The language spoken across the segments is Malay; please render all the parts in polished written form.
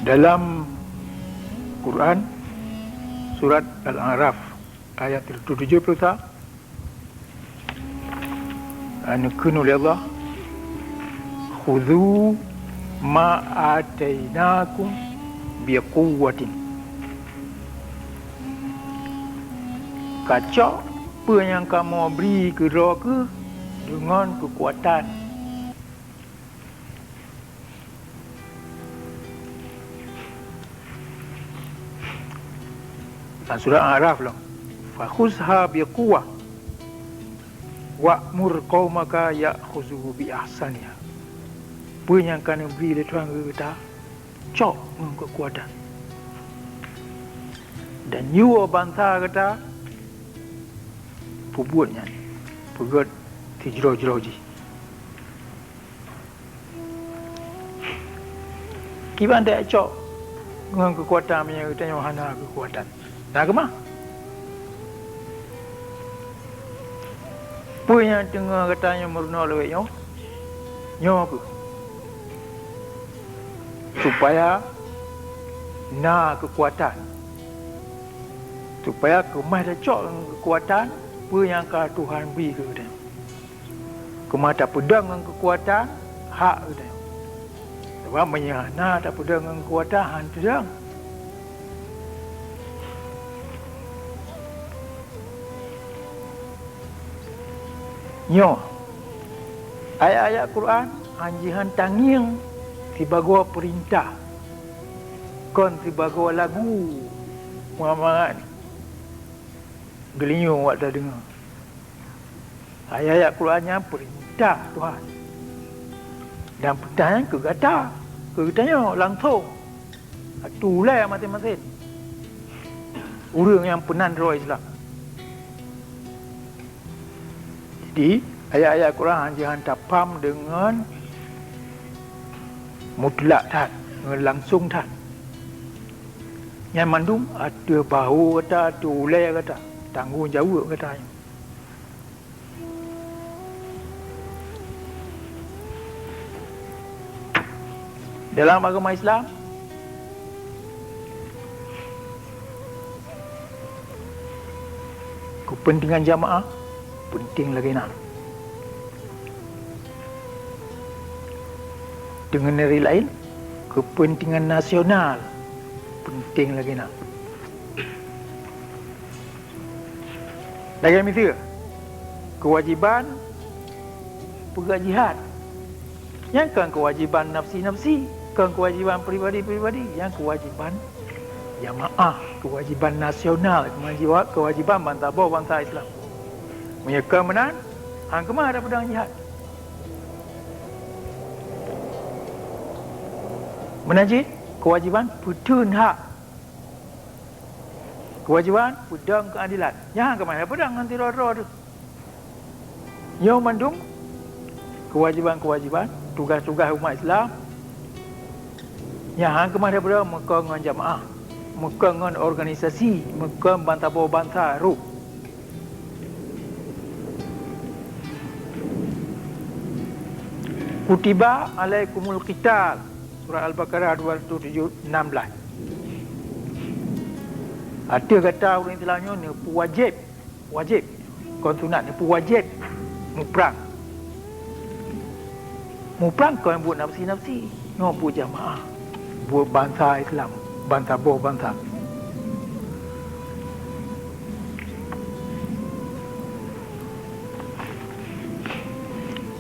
Dalam Quran surat Al-A'raf ayat 70 tak anukun oleh Allah, khudhu ma atainakum biquwwatin, kacau apa yang kamu beri ke neraka dengan kekuatan. Surah Al-A'raf lah, fakhuzha biquwwah wa'mur qaumaka ya'khuzuhu bi ahsaniha. Apa yang kena beri oleh Tuhan kita, cok dengan kekuatan. Dan you bantah kata perbuatnya perbuat tijro-jiro ji. Kiban tak cok dengan kekuatan punya kita yang hana kekuatan. Nak ke mah? Apa yang tengah katanya meruna lewat nyo apa? Supaya nak kekuatan, supaya kemah dah cok dengan kekuatan apa yang Tuhan beri ke kita. Kemah tak pedang dengan kekuatan hak kita. Sebab menyana tak pedang dengan kekuatan han pedang. Nyo ayat-ayat Quran anjihan tangiang tiba-gua perintah kon tiba-gua lagu Muhammad gelinyo awak dah dengar. Ayat-ayat Qurannya perintah Tuhan dan perintahnya kegatanya langsung tulai masing-masing orang yang penan roh Islam. Jadi ayat-ayat Quran jangan tapam dengan mutlak tak, dengan langsung tak. Yang mandung ada bahu kata, ada ulai kata, tanggungjawab katanya. Dalam agama Islam, kepentingan jamaah penting lagi nak. Dengan negeri lain, kepentingan nasional penting lagi nak. Lagi mesti kewajiban pegang jihad. Yang kan kewajiban nafsi-nafsi, kan kewajiban peribadi-peribadi, yang kewajiban jamaah, kewajiban nasional, kewajiban bangsa Islam. Menyeka menan, hang kemah ada pedang jihad. Menajid, kewajiban pedun hak. Kewajiban pedang keadilan. Yang kemah ada pedang nanti roh-roh tu. Yang mandung, kewajiban-kewajiban, tugas-tugas umat Islam. Yang hang kemah ada pedang, meka dengan jamaah. Meka dengan organisasi, meka bantah-bantah ruh. Kutiba alaikumul qital, surah Al-Baqarah 216. Ada kata orang Islamnya ni wajib kau sunat ni wajib muprang kau yang buat nafsi-nafsi, kau buat jamaah, buat bangsa Islam, bangsa.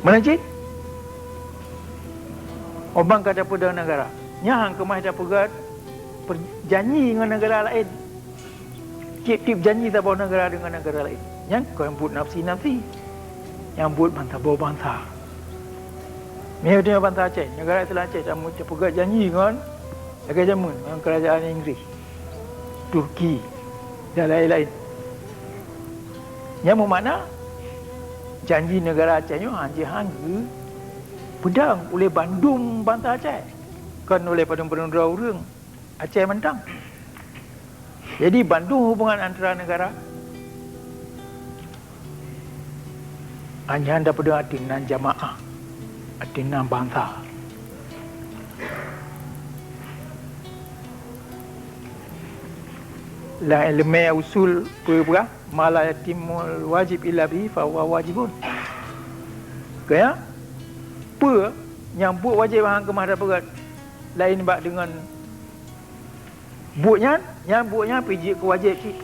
Menajid orang kata pada negara yang kemah dah pegat perjanji dengan negara lain, tip-tip janji tak bawa negara dengan negara lain. Yang kau yang buat nafsi-nafsi, yang buat bangsa. Mereka bangsa Aceh, negara Islam Aceh dah pegat janji dengan negara Jerman, dengan kerajaan Inggeris, Turki dan lain-lain. Yang bermakna janji negara Aceh ni hangga pedang oleh Bandung bangsa Aceh, kan oleh padang-padang orang Aceh mentang. Jadi Bandung hubungan antara negara hanya anda pedang atinan jamaah, atinan bangsa. la elemen usul perberah mala yatimul wajib illa bihi fa huwa wajibun. Kaya apa yang buat wajib hang kemah dah berat lain bak dengan buatnya yang buatnya pergi ke wajib cik.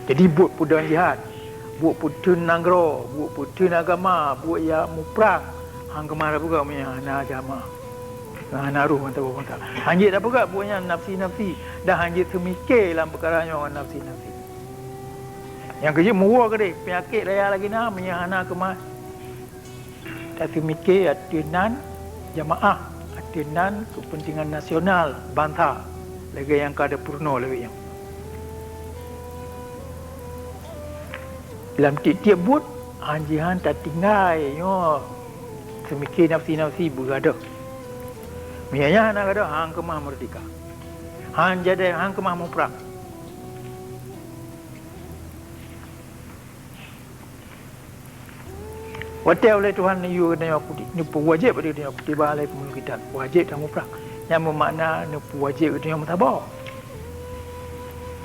Jadi buat pudan jihad, buat pudan nanggro, buat pudan agama, buat ya muprang hang kemah dah berat punya hana jamaah. Hana ruh mantap mantap. Hanjit dah berat buatnya nafsi-nafsi dah hanjit semikir dalam perkara yang orang nafsi-nafsi. Yang kerja murah ke dia, penyakit raya lagi nak menyahana kemas. Tapi mikir atinan jamaah, atinan kepentingan nasional, bangsa. Lagi yang kada purno lagi yang. Dalam tiap-tiap but, anjihan tak tinggal, yo. Semikir nafsi-nafsi berada. Mianya anak ada hang kemah merdeka. Hang jadi hang kemah muprang. Watai oleh Tuhan ni you kena aku ni wajib pada dia kutiba alaikumul qital wajib dan muprang yang bermakna ni wajib itu yang mutabar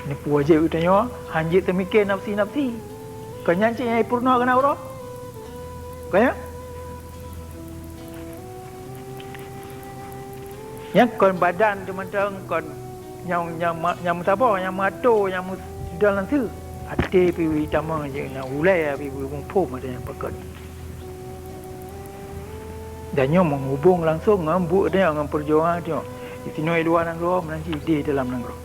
ni wajib itu yang hanjit temikir nafsi-nafsi kenyanci yang purna kena urah kaya yang kon badan teman-teman kon yang mutabar yang mato yang dalam tu hati pi tamang je yang ulai pi bumpum ada yang pakat. Dan dia menghubung langsung dengan buk dia dengan perjuangan dia. Di sini luar negara menanti di dalam negara.